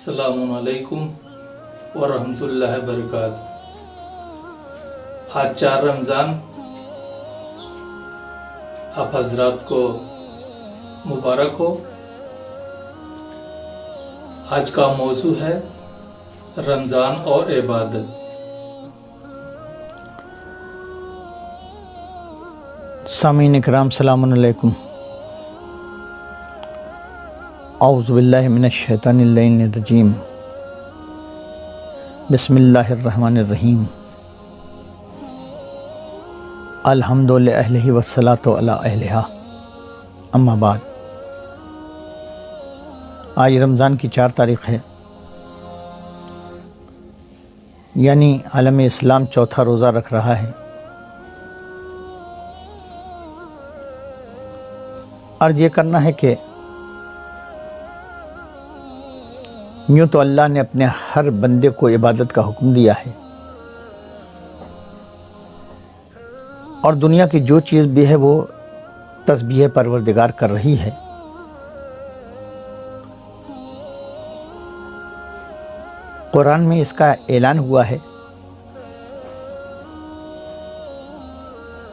السلام علیکم ورحمۃ اللہ وبرکاتہ۔ آج 4 رمضان آپ حضرات کو مبارک ہو۔ آج کا موضوع ہے رمضان اور عبادت۔ سامعین اکرام السلام علیکم۔ اعوذ باللہ من الشیطان اللعین الرجیم۔ بسم اللہ الرحمن الرحیم۔ الحمد للہ والصلاۃ علی اہلہا، اما بعد۔ آج رمضان کی 4 تاریخ ہے، یعنی عالم اسلام چوتھا روزہ رکھ رہا ہے۔ عرض یہ کرنا ہے کہ یوں تو اللہ نے اپنے ہر بندے کو عبادت کا حکم دیا ہے، اور دنیا کی جو چیز بھی ہے وہ تسبیح پروردگار کر رہی ہے۔ قرآن میں اس کا اعلان ہوا ہے،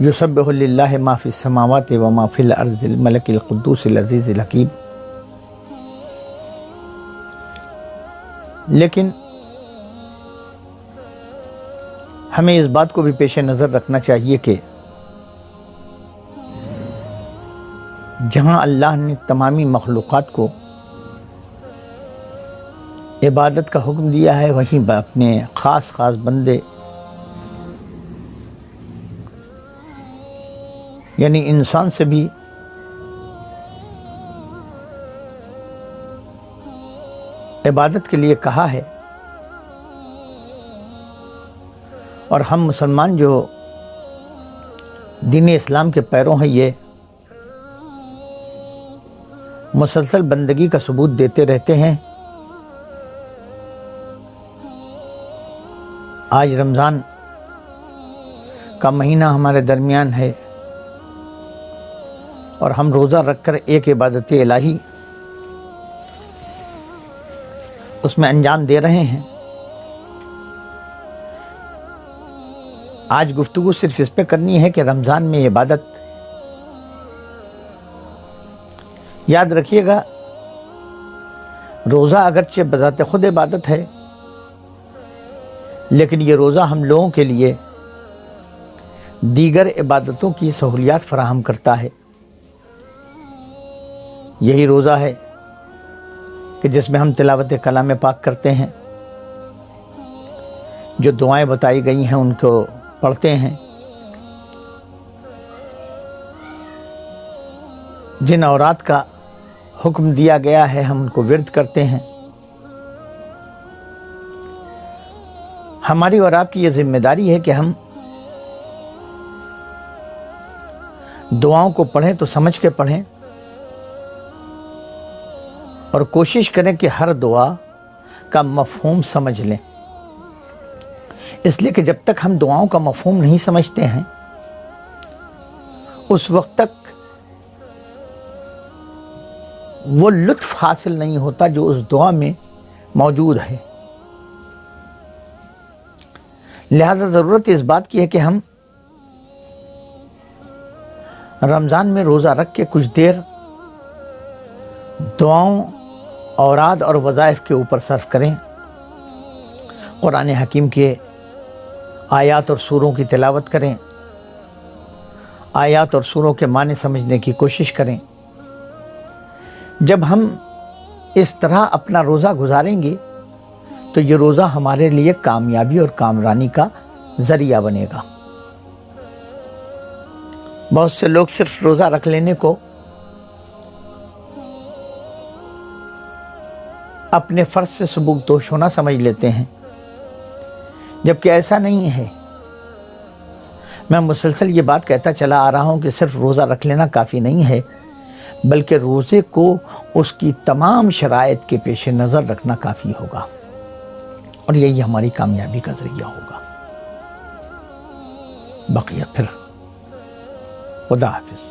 یسبح للہ ما فی السماوات و ما فی الارض الملک القدوس العزیز الحکیم۔ لیکن ہمیں اس بات کو بھی پیش نظر رکھنا چاہیے کہ جہاں اللہ نے تمامی مخلوقات کو عبادت کا حکم دیا ہے، وہیں اپنے خاص بندے یعنی انسان سے بھی عبادت کے لیے کہا ہے۔ اور ہم مسلمان جو دین اسلام کے پیروں ہیں، یہ مسلسل بندگی کا ثبوت دیتے رہتے ہیں۔ آج رمضان کا مہینہ ہمارے درمیان ہے، اور ہم روزہ رکھ کر ایک عبادت الہی اس میں انجام دے رہے ہیں۔ آج گفتگو صرف اس پہ کرنی ہے کہ رمضان میں عبادت، یاد رکھیے گا، روزہ اگرچہ بذات خود عبادت ہے، لیکن یہ روزہ ہم لوگوں کے لیے دیگر عبادتوں کی سہولیات فراہم کرتا ہے۔ یہی روزہ ہے کہ جس میں ہم تلاوت کلام پاک کرتے ہیں، جو دعائیں بتائی گئی ہیں ان کو پڑھتے ہیں، جن اورات کا حکم دیا گیا ہے ہم ان کو ورد کرتے ہیں۔ ہماری اور آپ کی یہ ذمہ داری ہے کہ ہم دعاؤں کو پڑھیں تو سمجھ کے پڑھیں، اور کوشش کریں کہ ہر دعا کا مفہوم سمجھ لیں، اس لیے کہ جب تک ہم دعاؤں کا مفہوم نہیں سمجھتے ہیں، اس وقت تک وہ لطف حاصل نہیں ہوتا جو اس دعا میں موجود ہے۔ لہذا ضرورت اس بات کی ہے کہ ہم رمضان میں روزہ رکھ کے کچھ دیر دعاؤں، اوراد اور وظائف کے اوپر صرف کریں، قرآن حکیم کے آیات اور سوروں کی تلاوت کریں، آیات اور سوروں کے معنی سمجھنے کی کوشش کریں۔ جب ہم اس طرح اپنا روزہ گزاریں گے تو یہ روزہ ہمارے لیے کامیابی اور کامرانی کا ذریعہ بنے گا۔ بہت سے لوگ صرف روزہ رکھ لینے کو اپنے فرض سے سبکدوش ہونا سمجھ لیتے ہیں، جبکہ ایسا نہیں ہے۔ میں مسلسل یہ بات کہتا چلا آ رہا ہوں کہ صرف روزہ رکھ لینا کافی نہیں ہے، بلکہ روزے کو اس کی تمام شرائط کے پیش نظر رکھنا کافی ہوگا، اور یہی ہماری کامیابی کا ذریعہ ہوگا۔ بقیہ پھر خدا حافظ۔